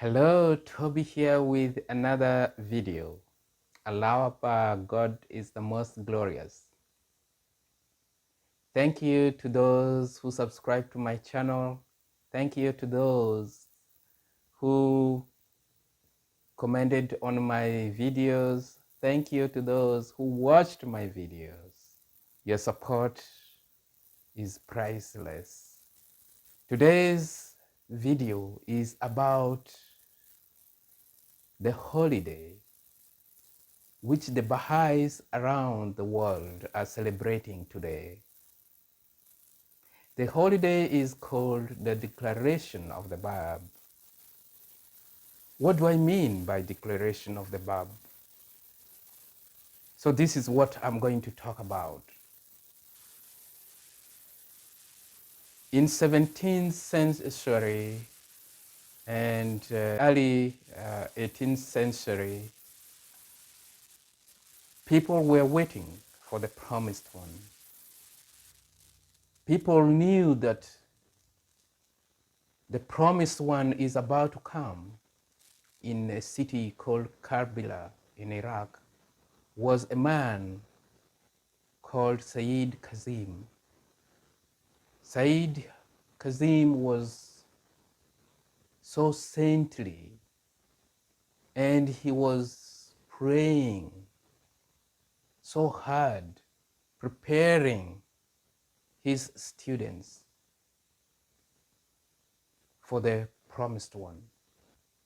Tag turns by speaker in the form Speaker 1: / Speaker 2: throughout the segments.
Speaker 1: Hello, Toby here with another video. Allah God is the most glorious. Thank you to those who subscribe to my channel. Thank you to those who commented on my videos. Thank you to those who watched my videos. Your support is priceless. Today's video is about the holiday which the Baha'is around the world are celebrating today. The holiday is called the Declaration of the Bab. What do I mean by Declaration of the Bab? So this is what I'm going to talk about. In 17th century and early 18th century, people were waiting for the promised one. People knew that the promised one is about to come. In a city called Karbala in Iraq was a man called Sayyid Kazim. Sayyid Kazim was so saintly, and he was praying so hard, preparing his students for the promised one.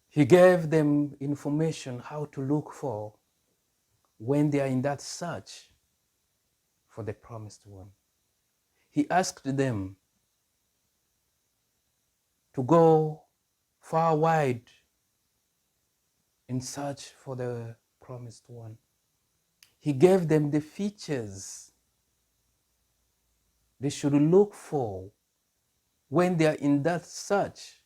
Speaker 1: He gave them information how to look for when they are in that search for the promised one. He asked them to go far wide in search for the promised one. He gave them the features they should look for when they are in that search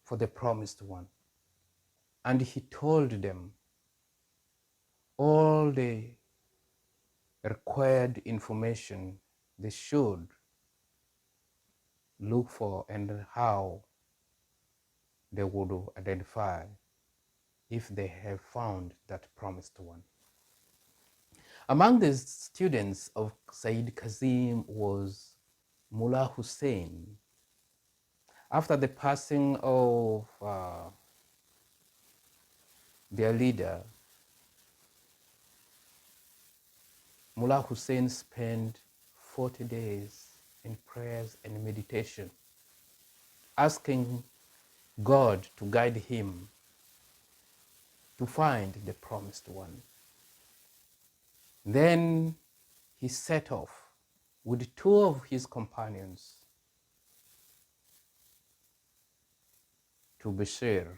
Speaker 1: for the promised one. And he told them all the required information they should look for and how they would identify if they have found that promised one. Among the students of Sayyid Kazim was Mullah Hussein. After the passing of their leader, Mullah Hussein spent 40 days in prayers and meditation, asking God to guide him to find the promised one. Then he set off with two of his companions to Bashir.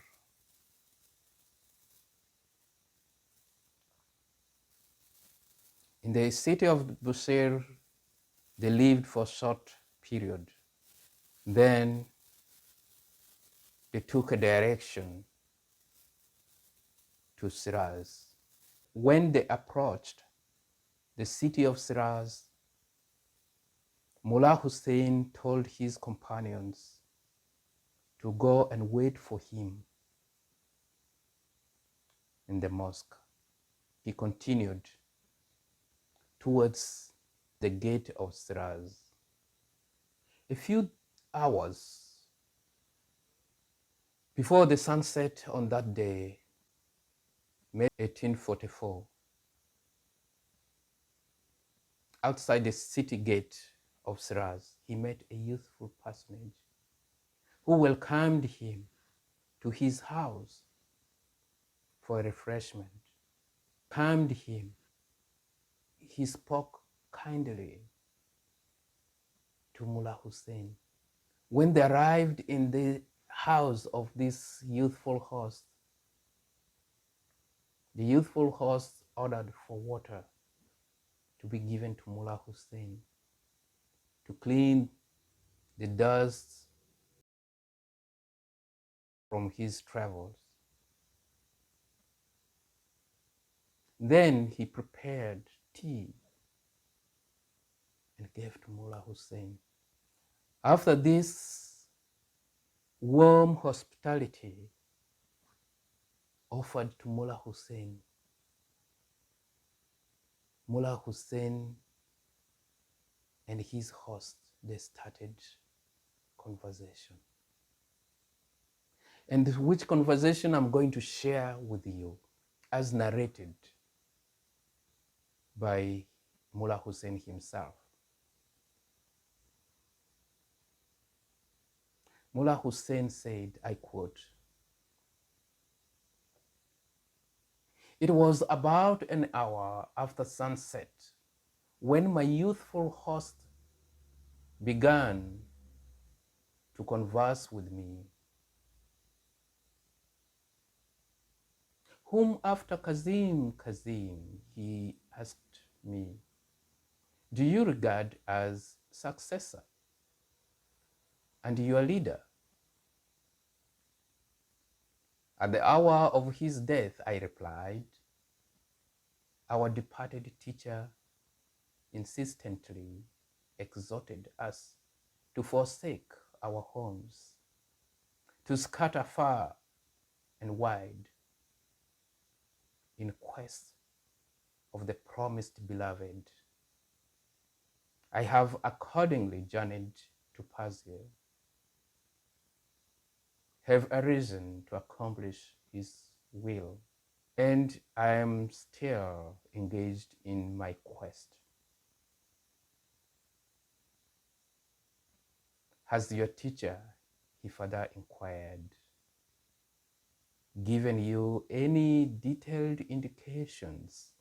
Speaker 1: In the city of Bashir, they lived for a short period. Then they took a direction to Siraz. When they approached the city of Siraz, Mullah Hussein told his companions to go and wait for him in the mosque. He continued towards the gate of Siraz. A few hours before the sunset on that day, May 1844, outside the city gate of Siraz, he met a youthful personage who welcomed him to his house for a refreshment. Calmed him. He spoke kindly to Mullah Hussein. When they arrived in the house of this youthful host, the youthful host ordered for water to be given to Mullah Hussein to clean the dust from his travels. Then he prepared tea and gave to Mullah Hussein. After this, warm hospitality offered to Mullah Hussein. Mullah Hussein and his host, they started conversation. And which conversation I'm going to share with you as narrated by Mullah Hussein himself. Mullah Hussein said, I quote, "It was about an hour after sunset when my youthful host began to converse with me, whom after Kazim, he asked me, do you regard as successor and your leader? At the hour of his death, I replied, our departed teacher insistently exhorted us to forsake our homes, to scatter far and wide in quest of the promised beloved. I have accordingly journeyed to Persia, have a reason to accomplish his will, and I am still engaged in my quest. Has your teacher," he further inquired, "given you any detailed indications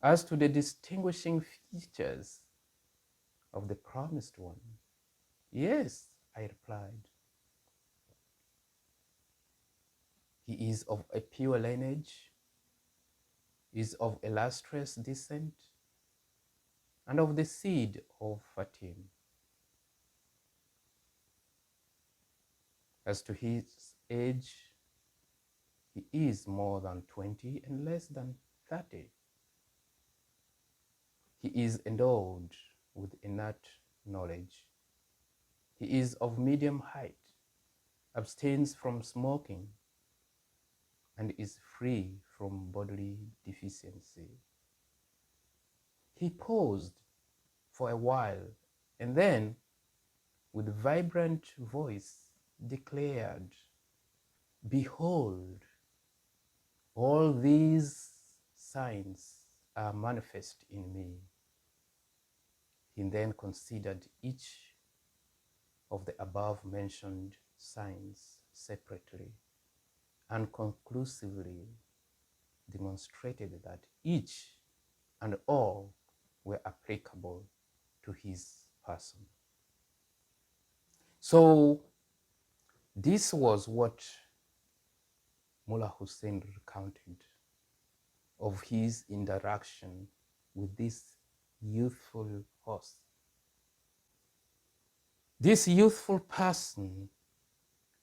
Speaker 1: as to the distinguishing features of the promised one?" "Yes," I replied. "He is of a pure lineage, is of illustrious descent, and of the seed of Fatim. As to his age, he is more than 20 and less than 30. He is endowed with innate knowledge. He is of medium height, abstains from smoking, and is free from bodily deficiency." He paused for a while and then, with vibrant voice, declared, "Behold, all these signs are manifest in me." He then considered each of the above-mentioned signs separately and conclusively demonstrated that each and all were applicable to his person. So this was what Mullah Hussein recounted of his interaction with this youthful host. This youthful person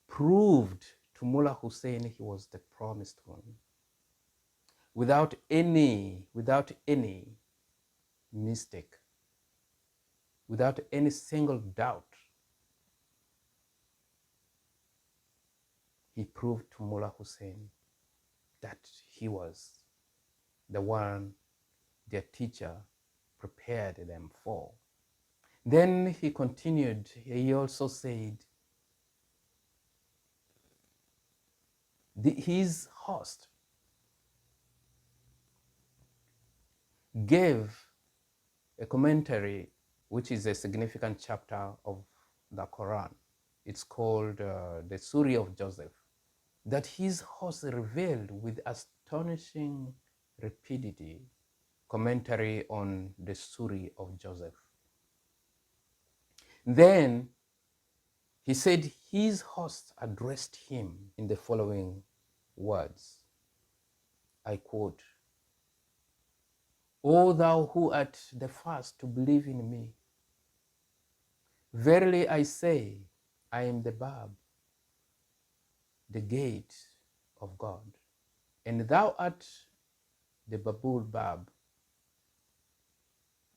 Speaker 1: proved to Mullah Hussein he was the promised one, without any mistake, without any single doubt. He proved to Mullah Hussein that he was the one their teacher prepared them for. Then he continued, he also said, his host gave a commentary, which is a significant chapter of the Quran. It's called the Surah of Joseph, that his host revealed with astonishing rapidity. Commentary on the Surah of Joseph. Then he said his host addressed him in the following words. I quote, "O thou who art the first to believe in me, verily I say, I am the Bab, the gate of God, and thou art the Babul Bab,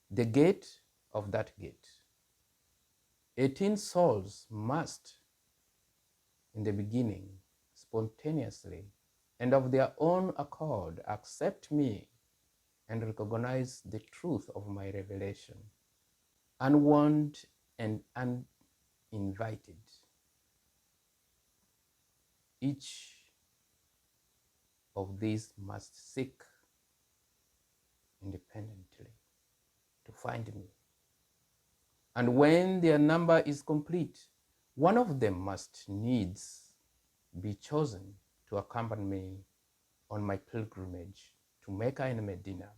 Speaker 1: the gate of that gate. 18 souls must in the beginning, spontaneously, and of their own accord accept me and recognize the truth of my revelation, unwarned and uninvited. Each of these must seek independently to find me. And when their number is complete, one of them must needs be chosen to accompany me on my pilgrimage to Mecca and Medina.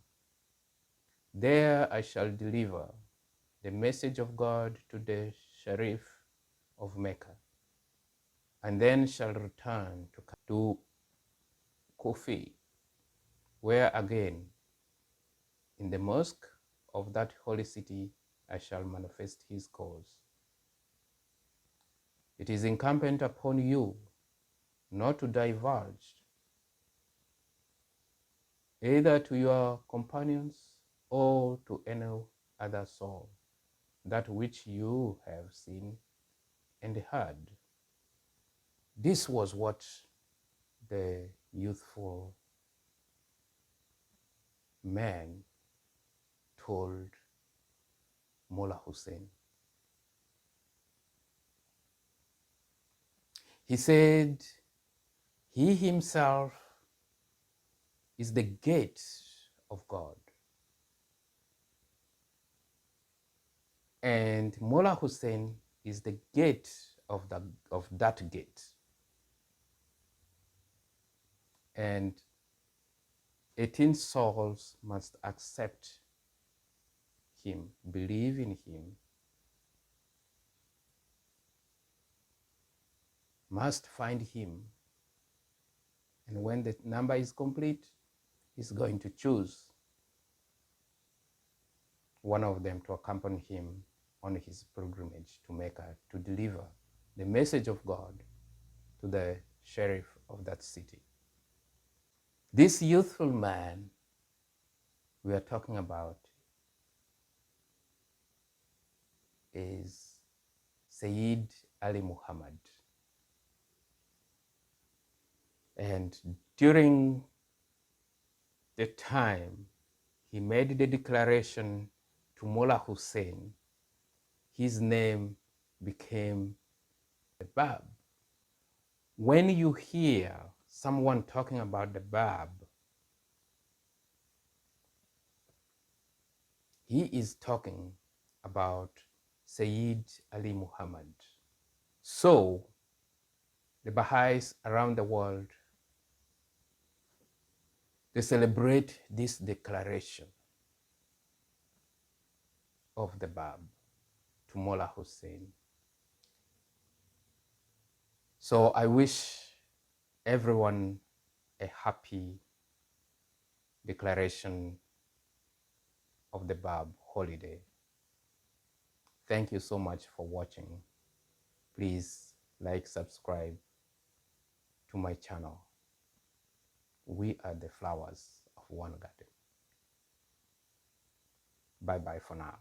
Speaker 1: There I shall deliver the message of God to the Sharif of Mecca, and then shall return to Kufi, where again, in the mosque of that holy city, I shall manifest his cause. It is incumbent upon you not to divulge either to your companions or to any other soul that which you have seen and heard. This was what the youthful man told Mullah Hussein. He said he himself is the gate of God. And Mullah Hussein is the gate of that gate. And 18 souls must accept him, believe in him, must find him. And when the number is complete, he's going to choose one of them to accompany him on his pilgrimage to Mecca to deliver the message of God to the sheriff of that city. This youthful man we are talking about is Sayyid Ali Muhammad. And during the time he made the declaration to Mullah Hussein, his name became the Bab. When you hear someone talking about the Bab, he is talking about Sayyid Ali Muhammad. So the Baha'is around the world, they celebrate this declaration of the Bab to Mullah Hussein. So I wish everyone a happy declaration of the Bab holiday. Thank you so much for watching. Please like, subscribe to my channel. We are the flowers of one garden. Bye-bye for now.